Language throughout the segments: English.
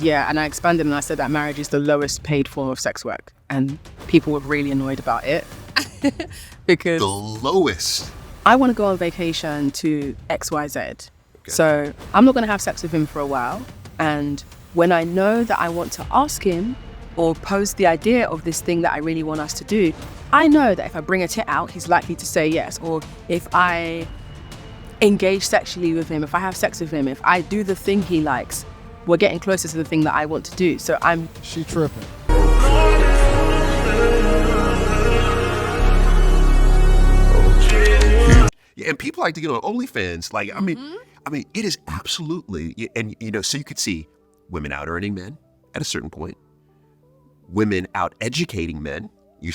Yeah, and I expanded and I said that marriage is the lowest paid form of sex work. And people were really annoyed about it because The lowest. I want to go on vacation to XYZ. Okay. So I'm not going to have sex with him for a while. And when I know that I want to ask him or pose the idea of this thing that I really want us to do, I know that if I bring a tit out, he's likely to say yes. Or if I engage sexually with him, if I have sex with him, if I do the thing he likes, we're getting closer to the thing that I want to do. So She tripping. Yeah, and people like to get on OnlyFans. Like, I mean, it is absolutely, and so you could see women out earning men at a certain point, women out educating men. You're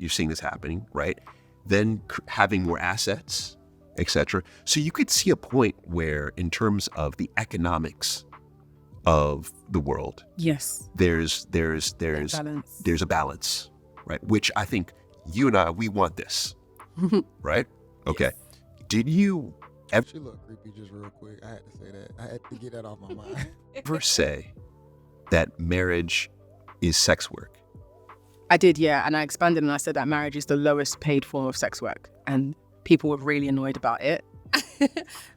seeing this happening, right? Then having more assets, etc. So you could see a point where, in terms of the economics of the world, yes, there's a balance, right? Which I think you and I, we want this, right? Okay. Yes. Did you ever? She looked creepy just real quick. I had to say that. I had to get that off my mind. Ever say that marriage is sex work? I did, yeah. And I expanded and I said that marriage is the lowest paid form of sex work. And people were really annoyed about it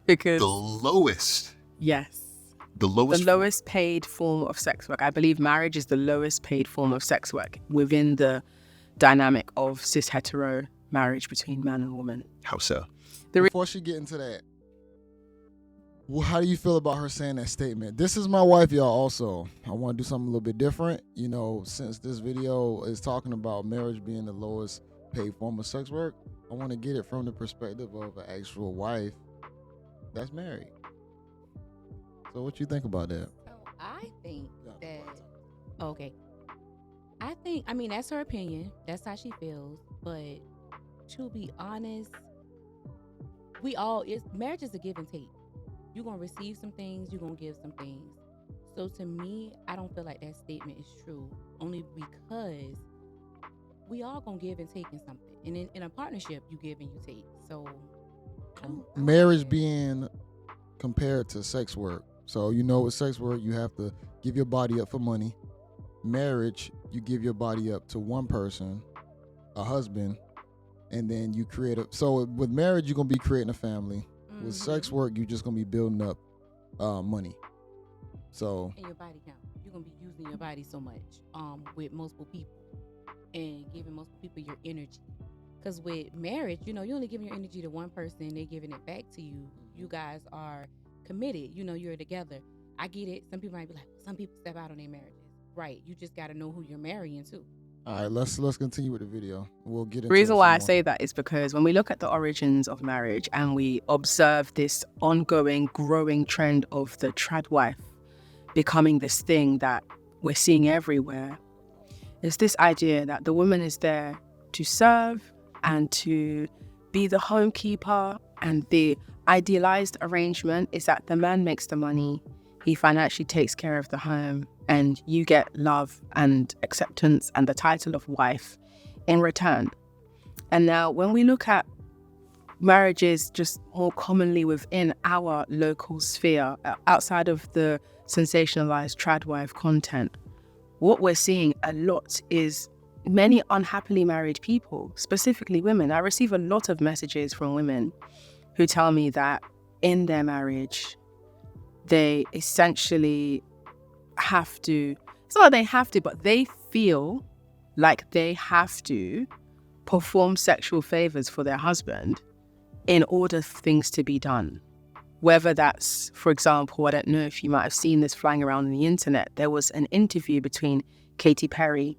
because... The lowest? Yes. The lowest paid form of sex work. I believe marriage is the lowest paid form of sex work within the dynamic of cis hetero marriage between man and woman. How so? Before she get into that, how do you feel about her saying that statement? This is my wife, y'all, also. I want to do something a little bit different. Since this video is talking about marriage being the lowest paid form of sex work, I want to get it from the perspective of an actual wife that's married. So what you think about that? So I think that, okay. That's her opinion. That's how she feels. But to be honest, marriage is a give and take. You're going to receive some things, you're going to give some things. So to me, I don't feel like that statement is true, only because we all going to give and take in something. And in a partnership, you give and you take. So marriage being compared to sex work. So with sex work, you have to give your body up for money. Marriage, you give your body up to one person, a husband, and then you create so with marriage, you're going to be creating a family. Mm-hmm. With sex work, you're just going to be building up money. So. And your body count. You're going to be using your body so much with multiple people and giving multiple people your energy. Because with marriage, you're only giving your energy to one person, they're giving it back to you. You guys are committed. You're together. I get it. Some people might be like, some people step out on their marriages. Right. You just got to know who you're marrying to. All right, let's continue with the video. We'll get into the reason why I say that is because when we look at the origins of marriage and we observe this ongoing, growing trend of the Tradwife becoming this thing that we're seeing everywhere, it's this idea that the woman is there to serve and to be the homekeeper, and the idealized arrangement is that the man makes the money, he financially takes care of the home, and you get love and acceptance and the title of wife in return. And now when we look at marriages just more commonly within our local sphere, outside of the sensationalized Tradwife content, what we're seeing a lot is many unhappily married people, specifically women. I receive a lot of messages from women who tell me that in their marriage, they essentially have to, it's not that they have to, but they feel like they have to perform sexual favors for their husband in order for things to be done. Whether that's, for example, I don't know if you might have seen this flying around on the internet, there was an interview between Katy Perry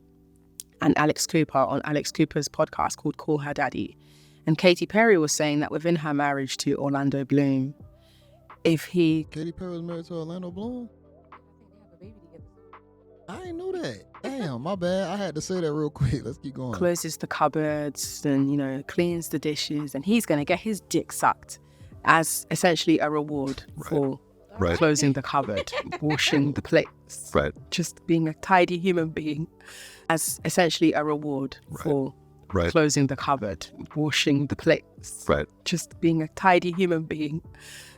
and Alex Cooper on Alex Cooper's podcast called Call Her Daddy. And Katy Perry was saying that within her marriage to Orlando Bloom, Katy Perry was married to Orlando Bloom? I didn't know that. Damn, my bad. I had to say that real quick. Let's keep going. Closes the cupboards and, cleans the dishes, and he's going to get his dick sucked as essentially a reward for closing the cupboard, washing the plates, just being a tidy human being, as essentially a reward for closing the cupboard, washing the plates, just being a tidy human being.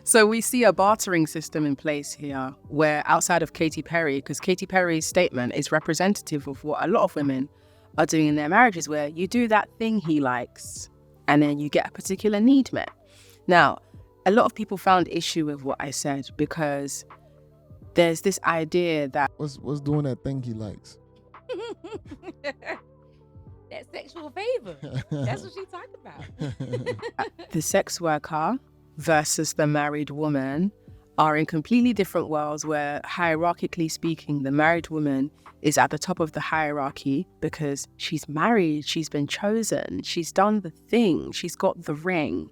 So we see a bartering system in place here where outside of Katy Perry, because Katy Perry's statement is representative of what a lot of women are doing in their marriages, where you do that thing he likes and then you get a particular need met. Now, a lot of people found issue with what I said because there's this idea that What's doing that thing he likes? That sexual favor. That's what she's talking about. the sex worker versus the married woman are in completely different worlds where, hierarchically speaking, the married woman is at the top of the hierarchy because she's married, she's been chosen, she's done the thing, she's got the ring.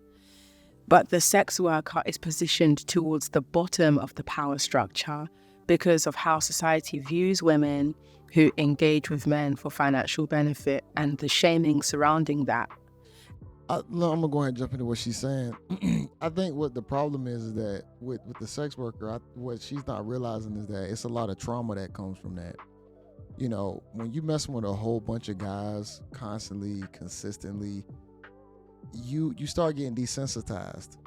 But the sex worker is positioned towards the bottom of the power structure because of how society views women who engage with men for financial benefit and the shaming surrounding that. I'm gonna go ahead and jump into what she's saying. I think what the problem is that with the sex worker, what she's not realizing is that it's a lot of trauma that comes from that. You know, when you messing with a whole bunch of guys constantly, consistently, you start getting desensitized,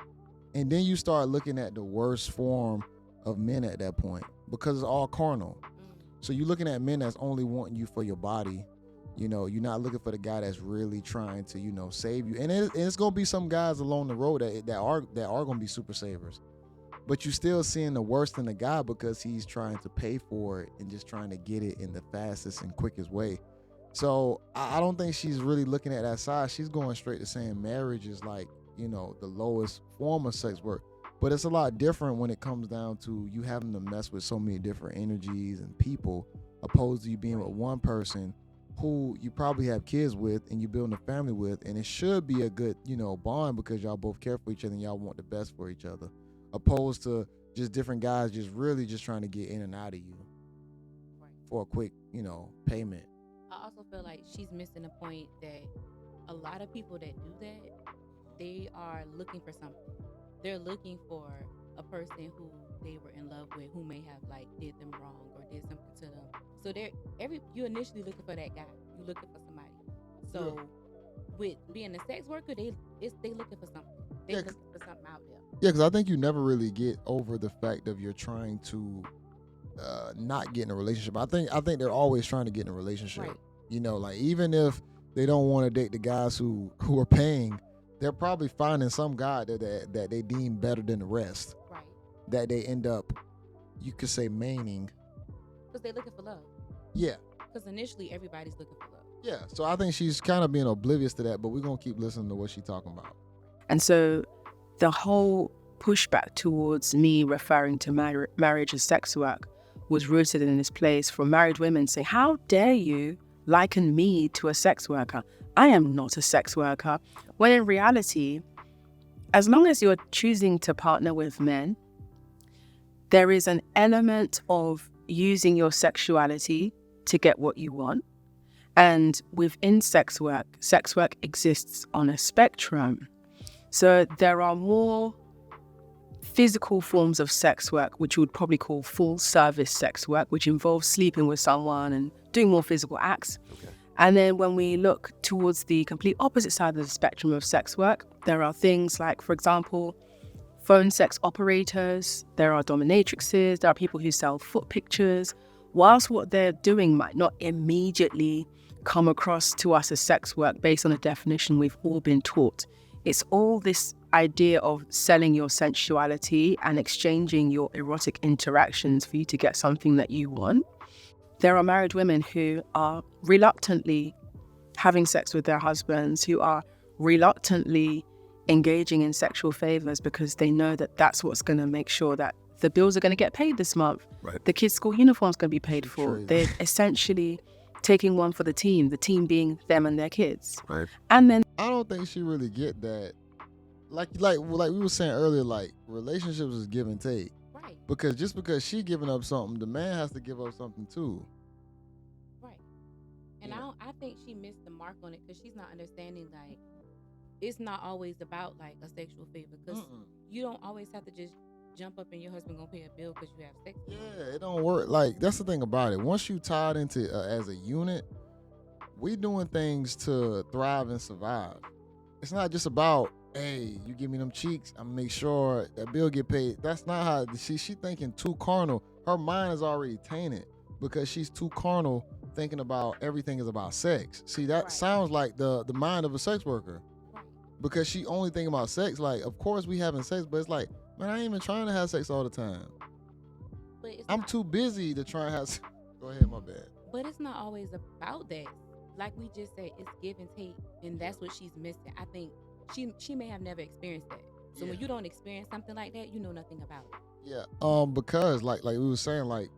and then you start looking at the worst form of men at that point because it's all carnal. So you're looking at men that's only wanting you for your body. You know, you're not looking for the guy that's really trying to, you know, save you. And it's gonna be some guys along the road that are gonna be super savers, but you're still seeing the worst in the guy because he's trying to pay for it and just trying to get it in the fastest and quickest way. So I don't think she's really looking at that side. She's going straight to saying marriage is like, you know, the lowest form of sex work. But it's a lot different when it comes down to you having to mess with so many different energies and people, opposed to you being with one person who you probably have kids with and you're building a family with, and it should be a good, you know, bond because y'all both care for each other and y'all want the best for each other, opposed to just different guys just really just trying to get in and out of you for a quick, you know, payment. I also feel like she's missing the point that a lot of people that do that, they are looking for something. They're looking for a person who they were in love with, who may have like did them wrong or did something to them. So you're initially looking for that guy. You're looking for somebody. So with being a sex worker, they looking for something. They looking for something out there. Yeah, because I think you never really get over the fact of you're trying to not get in a relationship. I think they're always trying to get in a relationship. Right. You know, like even if they don't want to date the guys who are paying, they're probably finding some guy that they deem better than the rest. Right. That they end up, you could say, maining. Because they're looking for love. Yeah. Because initially everybody's looking for love. Yeah. So I think she's kind of being oblivious to that, but we're gonna keep listening to what she's talking about. And so the whole pushback towards me referring to marriage as sex work was rooted in this place from married women saying, how dare you liken me to a sex worker? I am not a sex worker. When in reality, as long as you're choosing to partner with men, there is an element of using your sexuality to get what you want. And within sex work exists on a spectrum. So there are more physical forms of sex work, which you would probably call full service sex work, which involves sleeping with someone and doing more physical acts. Okay. And then when we look towards the complete opposite side of the spectrum of sex work, there are things like, for example, phone sex operators, there are dominatrixes, there are people who sell foot pictures. Whilst what they're doing might not immediately come across to us as sex work based on a definition we've all been taught, it's all this idea of selling your sensuality and exchanging your erotic interactions for you to get something that you want. There are married women who are reluctantly having sex with their husbands, who are reluctantly engaging in sexual favors because they know that that's what's going to make sure that the bills are going to get paid this month. Right. The kids' school uniform's going to be paid for. True. They're essentially taking one for the team being them and their kids. Right. And then I don't think she really get that. Like we were saying earlier, like relationships is give and take. Right. Because just because she giving up something, the man has to give up something too. Right. And Yeah. I think she missed the mark on it because she's not understanding like it's not always about like a sexual favor because you don't always have to just jump up and your husband gonna pay a bill because you have sex. Yeah, it don't work. Like that's the thing about it. Once you tied into as a unit, we doing things to thrive and survive. It's not just about hey, you give me them cheeks, I'm gonna make sure that bill get paid. That's not how she thinking too carnal. Her mind is already tainted because she's too carnal, thinking about everything is about sex. See, that Right. sounds like the mind of a sex worker. Right. Because she only thinking about sex. Like, of course we having sex, but it's like, man, I ain't even trying to have sex all the time. But it's I'm not, too busy to try and have sex. Go ahead, my bad. but it's not always about that. Like we just said, it's give and take, and that's what she's missing. I think she may have never experienced that. So when Yeah. you don't experience something like that, you know nothing about it. Yeah. Because like we were saying, like,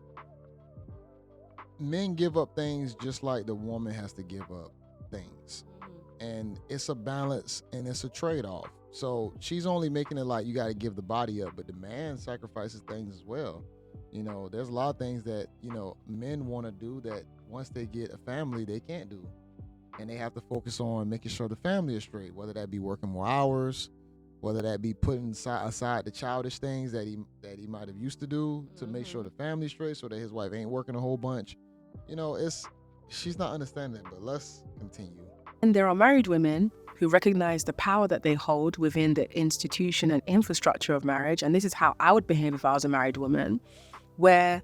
men give up things just like the woman has to give up things. And it's a balance and it's a trade-off. So she's only making it like you got to give the body up, but the man sacrifices things as well. You know, there's a lot of things that, you know, men want to do that once they get a family, they can't do. And they have to focus on making sure the family is straight, whether that be working more hours, whether that be putting aside the childish things that he might have used to do to make sure the family's straight so that his wife ain't working a whole bunch. You know, she's not understanding, but let's continue. And there are married women who recognize the power that they hold within the institution and infrastructure of marriage. And this is how I would behave if I was a married woman, where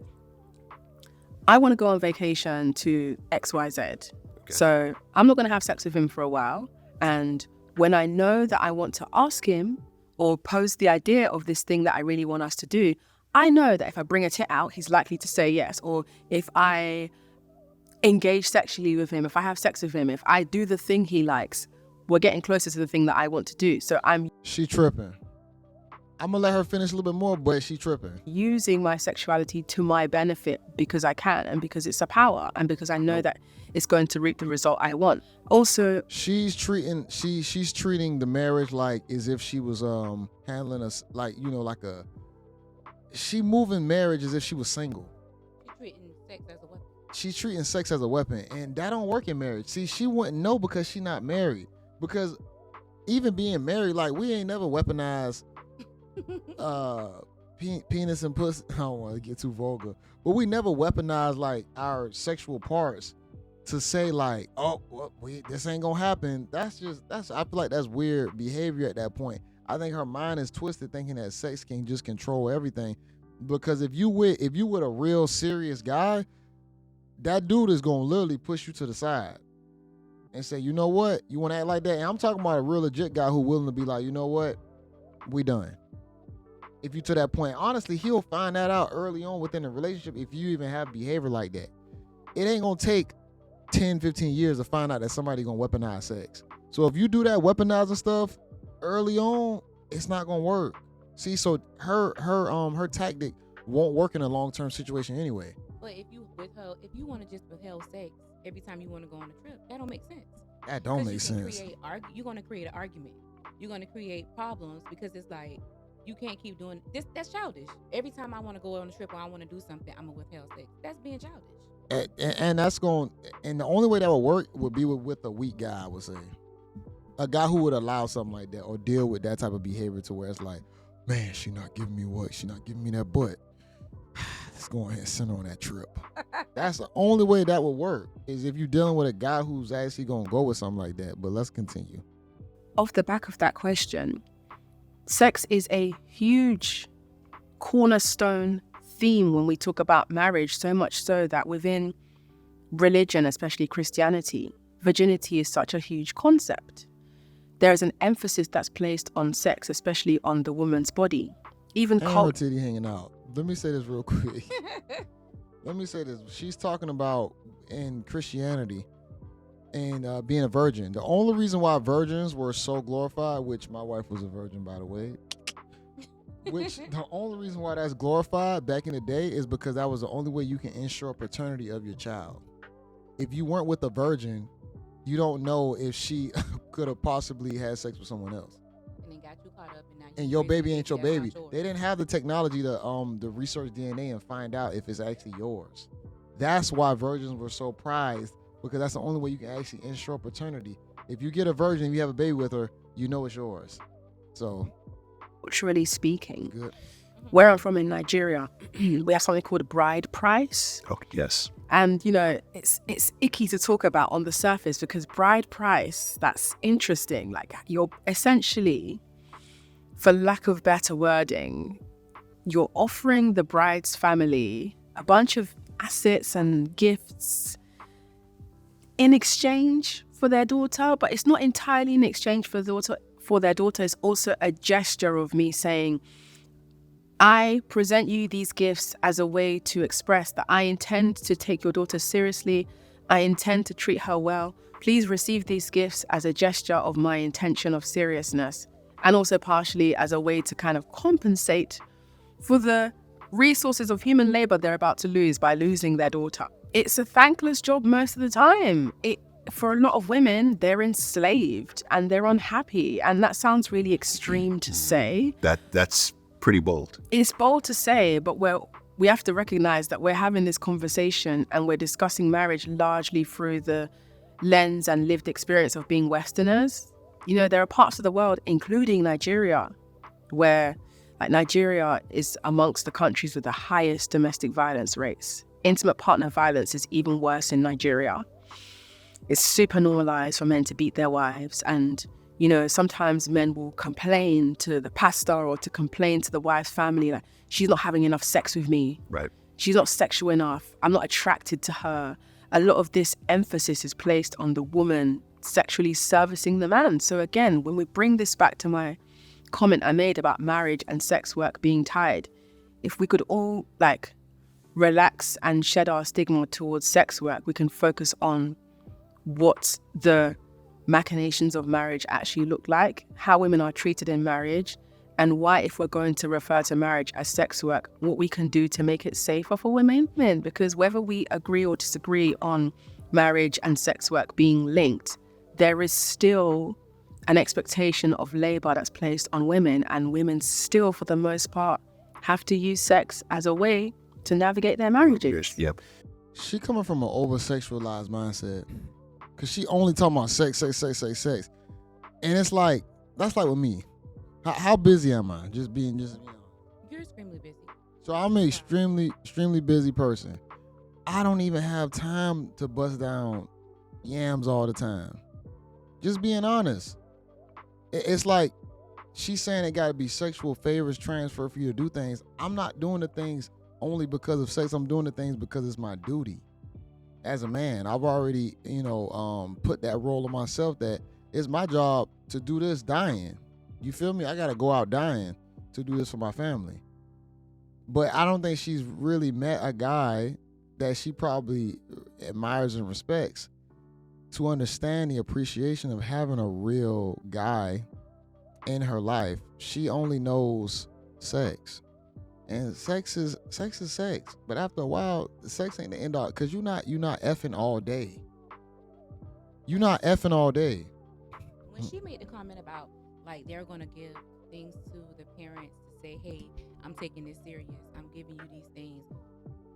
I want to go on vacation to XYZ. Okay. So I'm not going to have sex with him for a while. And when I know that I want to ask him or pose the idea of this thing that I really want us to do, I know that if I bring a tit out, he's likely to say yes. Or if I engage sexually with him, if I have sex with him, if I do the thing he likes, we're getting closer to the thing that I want to do. So She tripping. I'm gonna let her finish a little bit more, but she tripping. Using my sexuality to my benefit because I can and because it's a power and because I know that it's going to reap the result I want. Also, she's treating the marriage like as if she was handling us like, you know, like she moving marriage as if she was single. She's treating sex as a weapon, and that don't work in marriage. See, she wouldn't know because she not married. Because even being married, like, we ain't never weaponized penis and pussy. I don't want to get too vulgar, but we never weaponized like our sexual parts to say like, oh, well, this ain't gonna happen. I feel like that's weird behavior at that point. I think her mind is twisted, thinking that sex can just control everything. Because if you with a real serious guy, that dude is gonna literally push you to the side and say, you know what, you want to act like that? And I'm talking about a real legit guy who willing to be like, you know what, we done. If you to that point, honestly, he'll find that out early on within the relationship if you even have behavior like that. It ain't gonna take 10, 15 years to find out that somebody gonna weaponize sex. So if you do that weaponizing stuff early on, it's not gonna work. See, so her tactic won't work in a long-term situation anyway. But if you want to just withhold sex every time you want to go on a trip, that don't make sense. That don't make sense. You're going to create an argument. You're going to create problems because it's like you can't keep doing this. That's childish. Every time I want to go on a trip or I want to do something, I'm gonna withhold sex. That's being childish. And the only way that would work would be with a weak guy, I would say. A guy who would allow something like that or deal with that type of behavior to where it's like, man, she not giving me what? She not giving me that butt. Let's go ahead and send her on that trip. That's the only way that would work, is if you're dealing with a guy who's actually going to go with something like that. But let's continue. Off the back of that question, sex is a huge cornerstone theme when we talk about marriage, so much so that within religion, especially Christianity, virginity is such a huge concept. There is an emphasis that's placed on sex, especially on the woman's body. Even her titty hanging out. Let me say this real quick. Let me say this. She's talking about in Christianity and being a virgin. The only reason why virgins were so glorified, which my wife was a virgin, by the way, which the only reason why that's glorified back in the day is because that was the only way you can ensure paternity of your child. If you weren't with a virgin, you don't know if she could have possibly had sex with someone else. And then got you caught up and your baby ain't your baby. They didn't have the technology to research DNA and find out if it's actually yours. That's why virgins were so prized, because that's the only way you can actually ensure paternity. If you get a virgin, you have a baby with her, you know it's yours. So, culturally speaking, good. Where I'm from in Nigeria, we have something called a bride price. Oh, yes. And, it's icky to talk about on the surface because bride price, that's interesting. Like, you're essentially, for lack of better wording, you're offering the bride's family a bunch of assets and gifts in exchange for their daughter, but it's not entirely in exchange for their daughter. It's also a gesture of me saying, I present you these gifts as a way to express that I intend to take your daughter seriously. I intend to treat her well. Please receive these gifts as a gesture of my intention of seriousness, and also partially as a way to kind of compensate for the resources of human labor they're about to lose by losing their daughter. It's a thankless job most of the time. For a lot of women, they're enslaved and they're unhappy. And that sounds really extreme to say. That's pretty bold. It's bold to say, but we have to recognize that we're having this conversation and we're discussing marriage largely through the lens and lived experience of being Westerners. There are parts of the world, including Nigeria, where Nigeria is amongst the countries with the highest domestic violence rates. Intimate partner violence is even worse in Nigeria. It's super normalized for men to beat their wives. And, sometimes men will complain to the pastor or to complain to the wife's family, like, she's not having enough sex with me. Right. She's not sexual enough. I'm not attracted to her. A lot of this emphasis is placed on the woman sexually servicing the man. So again, when we bring this back to my comment I made about marriage and sex work being tied, if we could all relax and shed our stigma towards sex work, we can focus on what the machinations of marriage actually look like, how women are treated in marriage, and why, if we're going to refer to marriage as sex work, what we can do to make it safer for women. Because whether we agree or disagree on marriage and sex work being linked, there is still an expectation of labor that's placed on women, and women still, for the most part, have to use sex as a way to navigate their marriages. Yep. She coming from an over-sexualized mindset. Because she only talking about sex. And it's like, that's like with me. How busy am I? You're extremely busy. So I'm an extremely busy person. I don't even have time to bust down yams all the time. Just being honest. It's like, she's saying it got to be sexual favors transfer for you to do things. I'm not doing the things only because of sex. I'm doing the things because it's my duty. As a man, I've already, put that role on myself that it's my job to do this dying. You feel me? I got to go out dying to do this for my family. But I don't think she's really met a guy that she probably admires and respects to understand the appreciation of having a real guy in her life. She only knows sex. And sex is sex. But after a while, sex ain't the end all, because you're not effing all day. You're not effing all day. When she made the comment about they're gonna give things to the parents to say, hey, I'm taking this serious, I'm giving you these things.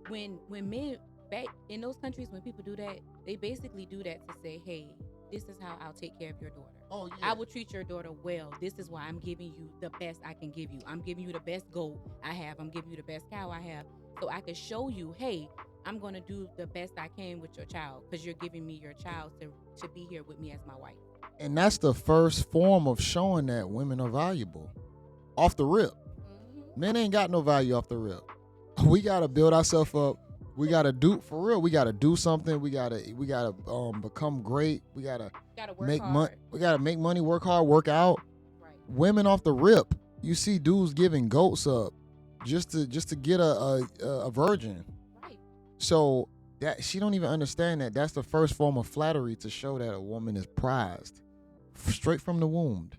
When men back in those countries, when people do that, they basically do that to say, hey, this is how I'll take care of your daughter. Oh, yeah. I will treat your daughter well. This is why I'm giving you the best I can give you. I'm giving you the best goat I have. I'm giving you the best cow I have. So I can show you, hey, I'm going to do the best I can with your child because you're giving me your child to be here with me as my wife. And that's the first form of showing that women are valuable. Off the rip. Mm-hmm. Men ain't got no value off the rip. We got to build ourselves up. We gotta do for real. We gotta do something. We gotta become great. We gotta make money. We gotta make money, work hard, work out. Right. Women off the rip. You see dudes giving goats up just to get a virgin. Right. So that she don't even understand that that's the first form of flattery to show that a woman is prized, straight from the womb.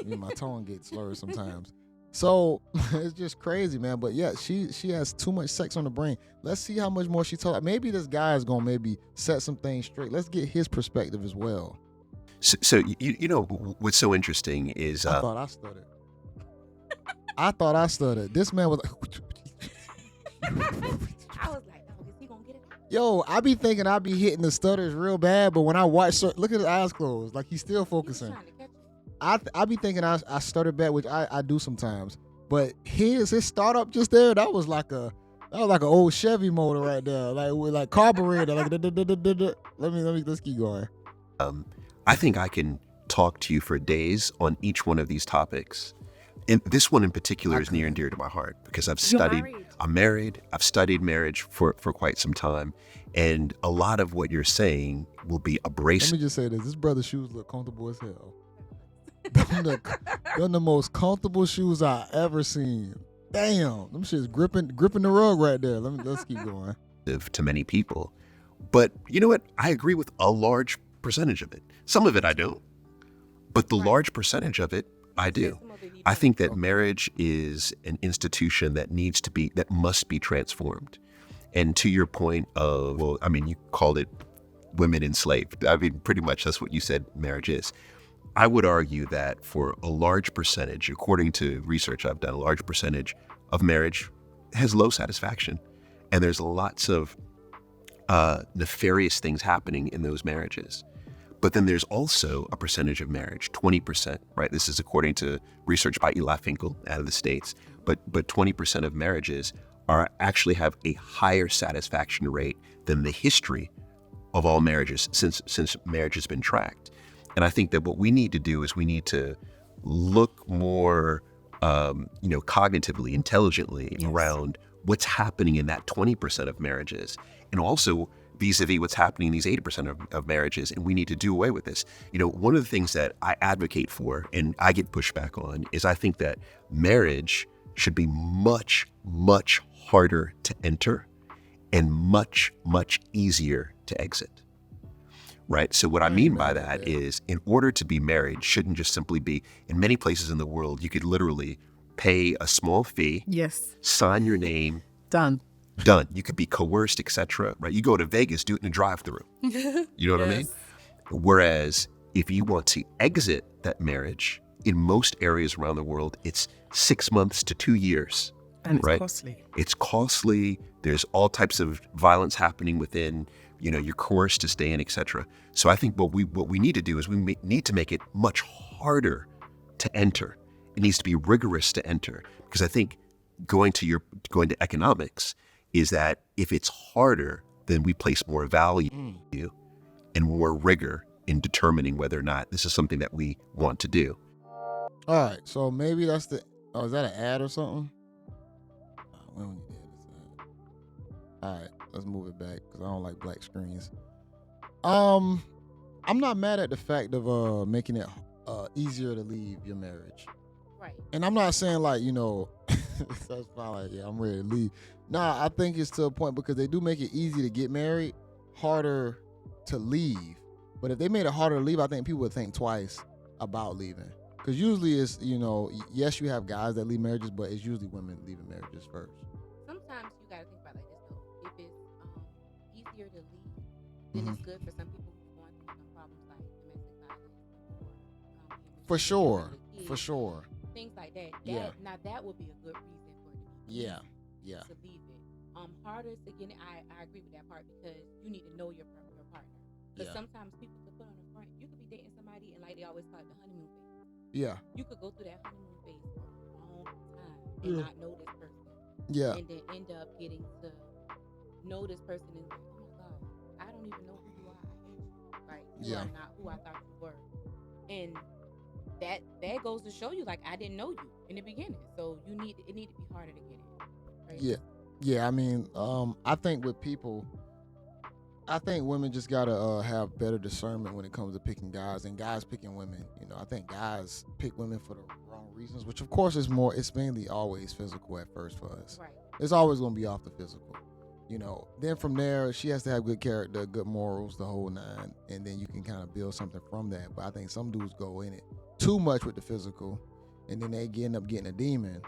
My tongue gets slurred sometimes. So it's just crazy, man. But yeah, she has too much sex on the brain. Let's see how much more she talks. Maybe this guy is gonna maybe set some things straight. Let's get his perspective as well. So you know what's so interesting is I thought I stuttered. This man was I was like, oh, is he gonna get it? Yo, I be thinking I be hitting the stutters real bad, but when I watch, look at his eyes closed, like he's still focusing. I be thinking I stutter bad, which I do sometimes. But his startup just there, that was like an old Chevy motor right there, like with like carburetor, like let's keep going. I think I can talk to you for days on each one of these topics. And this one in particular is near and dear to my heart because I'm married, I've studied marriage for quite some time. And a lot of what you're saying will be abrasive. Let me just say this brother's shoes look comfortable as hell. They're the most comfortable shoes I ever seen. Damn, them shit's gripping the rug right there. Let's keep going. To many people. But you know what? I agree with a large percentage of it. Some of it I don't. But the large percentage of it, I do. I think that marriage is an institution that must be transformed. And to your point of, well, I mean, you called it women enslaved. I mean, pretty much that's what you said marriage is. I would argue that for a large percentage, according to research I've done, a large percentage of marriage has low satisfaction. And there's lots of nefarious things happening in those marriages. But then there's also a percentage of marriage, 20%, right? This is according to research by Eli Finkel out of the States. But 20% of marriages actually have a higher satisfaction rate than the history of all marriages since marriage has been tracked. And I think that what we need to do is we need to look more, cognitively, intelligently around what's happening in that 20% of marriages, and also vis-a-vis what's happening in these 80% of marriages, and we need to do away with this. One of the things that I advocate for, and I get pushback on, is I think that marriage should be much, much harder to enter and much, much easier to exit. Right? So what I mean by that is, in order to be married, shouldn't just simply be, in many places in the world, you could literally pay a small fee, sign your name, done. You could be coerced, etc. Right? You go to Vegas, do it in a drive-through. You know what I mean? Whereas if you want to exit that marriage, in most areas around the world, it's 6 months to 2 years. And it's right? costly. It's costly. There's all types of violence happening within. You're coerced to stay in, etc. So I think what we need to do is we need to make it much harder to enter. It needs to be rigorous to enter, because I think going to economics is that if it's harder, then we place more value and more rigor in determining whether or not this is something that we want to do. All right, so maybe that's is that an ad or something? We don't need to edit this ad. All right, let's move it back because I don't like black screens. I'm not mad at the fact of making it easier to leave your marriage. Right. And I'm not saying like, that's fine, like, yeah, I'm ready to leave. Nah, I think it's to a point because they do make it easy to get married, harder to leave. But if they made it harder to leave, I think people would think twice about leaving. Because usually it's, yes, you have guys that leave marriages, but it's usually women leaving marriages first. Sometimes you got to think about it like this, though. If it's easier to leave, then it's good for some people who are going through some problems like domestic violence or For sure. Things like that. Now that would be a good reason for it to be to leave it. Harder to get it. I agree with that part because you need to know your partner. Because sometimes people could put on the front. You could be dating somebody and like they always call it the honeymoon phase. Yeah. You could go through that honeymoon phase for a long time and not know this person. Yeah. And then end up getting to know this person and like, oh my God, I don't even know who you are. I hate you. Like, you are not who I thought you were. And that goes to show you, like, I didn't know you in the beginning. So it need to be harder to get in. Right? Yeah. Yeah, I mean, I think with people, I think women just gotta have better discernment when it comes to picking guys and guys picking women. I think guys pick women for the wrong reasons, which of course it's mainly always physical at first for us. Right. It's always gonna be off the physical. Then from there, she has to have good character, good morals, the whole nine, and then you can kind of build something from that. But I think some dudes go in it too much with the physical, and then they end up getting a demon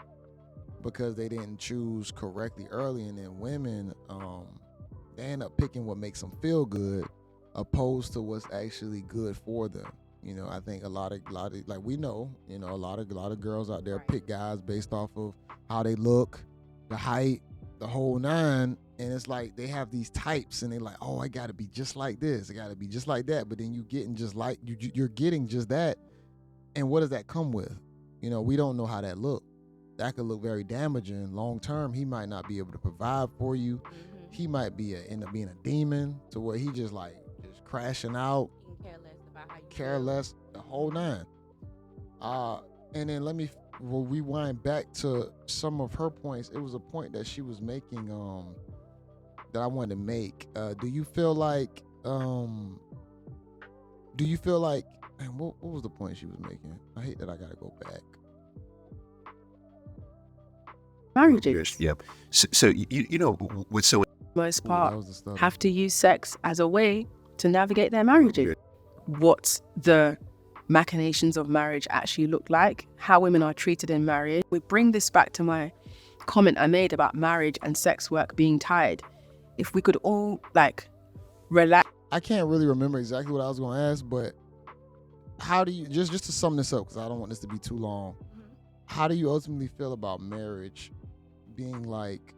because they didn't choose correctly early. And then women, they end up picking what makes them feel good, opposed to what's actually good for them. I think a lot of like we know, a lot of girls out there pick guys based off of how they look, the height, the whole nine, and it's like they have these types, and they're like, oh, I gotta be just like this, I gotta be just like that. But then you're getting just that, and what does that come with? We don't know how that look. that could look very damaging. Long term, he might not be able to provide for you. He might be end up being a demon to where he just crashing out, He can care less about how you care feel. less, the whole nine. And then we'll rewind back to some of her points. It was a point that she was making that I wanted to make. Do you feel like and what was the point she was making? I hate that I gotta go back. Marriages, Yep. So you know what's so most Ooh, part, that was the stutter. have to use sex as a way to navigate their marriages. What the machinations of marriage actually look like, how women are treated in marriage. We bring this back to my comment I made about marriage and sex work being tied. If we could all relax. I can't really remember exactly what I was going to ask, but how do you just to sum this up, because I don't want this to be too long. How do you ultimately feel about marriage being like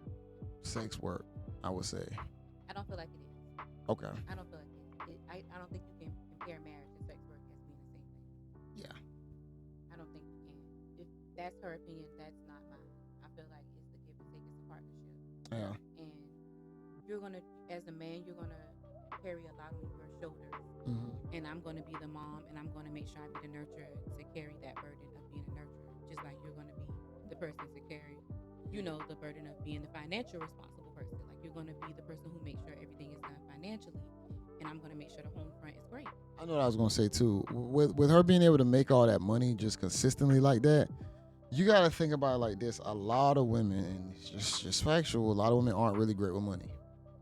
sex work? I would say. I don't feel like it is. Okay. I don't feel like it. I don't think you can compare marriage and sex work as being the same thing. Yeah. I don't think you can. If that's her opinion, that's not mine. I feel like it's the give and take, it's a partnership. Yeah. And you're gonna, as a man, you're gonna carry a lot on your shoulders. And I'm gonna be the mom, and I'm gonna make sure I be the nurturer to carry that burden of being a nurturer, just like you're gonna be the person to carry, the burden of being the financial responsible person. Like you're gonna be the person who makes sure everything is done financially, and I'm gonna make sure the home front is great. I know what I was gonna say too. With her being able to make all that money just consistently like that, you gotta think about it like this. A lot of women, and it's just factual, a lot of women aren't really great with money.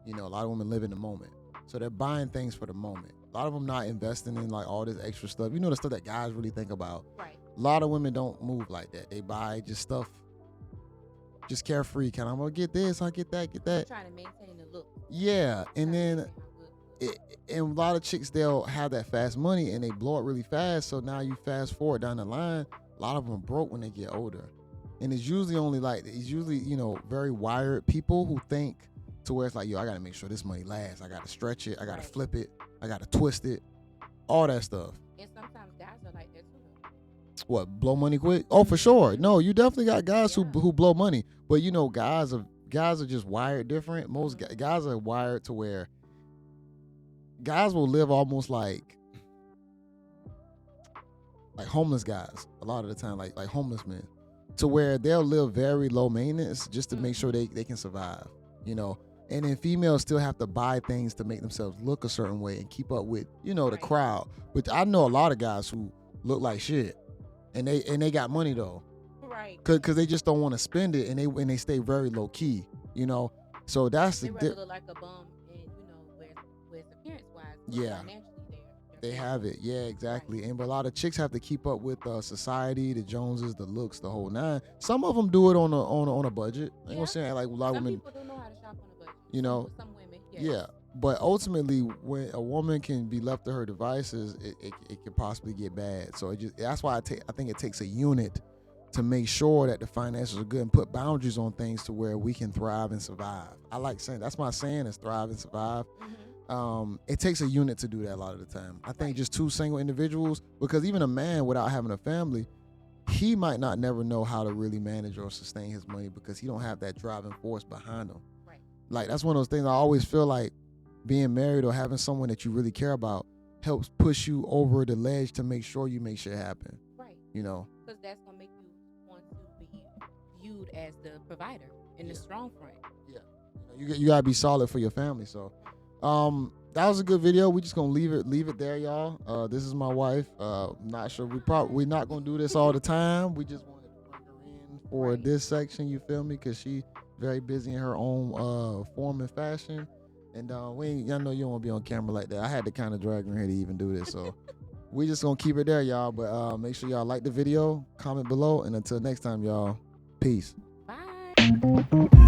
A lot of women live in the moment. So they're buying things for the moment. A lot of them not investing in all this extra stuff. The stuff that guys really think about. Right. A lot of women don't move like that. They buy just stuff, just carefree. I'm gonna get this, I'll get that. You're trying to maintain the look. Yeah, and then How good. and a lot of chicks, they'll have that fast money and they blow it really fast. So now you fast forward down the line, a lot of them are broke when they get older. And it's usually very wired people who think to where it's like, yo, I gotta make sure this money lasts. I gotta stretch it. I gotta flip it. I gotta twist it. All that stuff. And sometimes guys are like that too, though. What, blow money quick? Oh, for sure. No, you definitely got guys who blow money. But guys are just wired different. Most guys are wired to where guys will live almost like homeless guys a lot of the time, like homeless men, to where they'll live very low maintenance just to make sure they can survive, And then females still have to buy things to make themselves look a certain way and keep up with, the crowd. But I know a lot of guys who look like shit, and they got money though, Right. Cause they just don't want to spend it, and they stay very low key, So that's They the rather look like a bum, and where's appearance wise. Yeah. Financially, they have it. Yeah, exactly. And but a lot of chicks have to keep up with society, the Joneses, the looks, the whole nine. Some of them do it on a budget. I ain't gonna say like a lot of Some women. people don't know how to shop on a budget. Some women. Yeah. But ultimately, when a woman can be left to her devices, it could possibly get bad. So that's why I think it takes a unit to make sure that the finances are good and put boundaries on things to where we can thrive and survive. I like saying that's my saying is thrive and survive. It takes a unit to do that a lot of the time. I think just two single individuals, because even a man without having a family, he might not never know how to really manage or sustain his money because he don't have that driving force behind him. Right. Like that's one of those things I always feel like being married or having someone that you really care about helps push you over the ledge to make sure you make shit happen. Right. Because that's gonna make you want to be viewed as the provider in the strong front. Yeah. You gotta be solid for your family. So that was a good video. We just gonna leave it there, y'all. This is my wife. Not sure we're not gonna do this all the time. We just wanted to bring her in for this section, you feel me? Cause she very busy in her own form and fashion. And I know you don't want to be on camera like that. I had to kind of drag her here to even do this. So we just gonna keep it there, y'all. But make sure y'all like the video, comment below, and until next time, y'all, peace. Bye.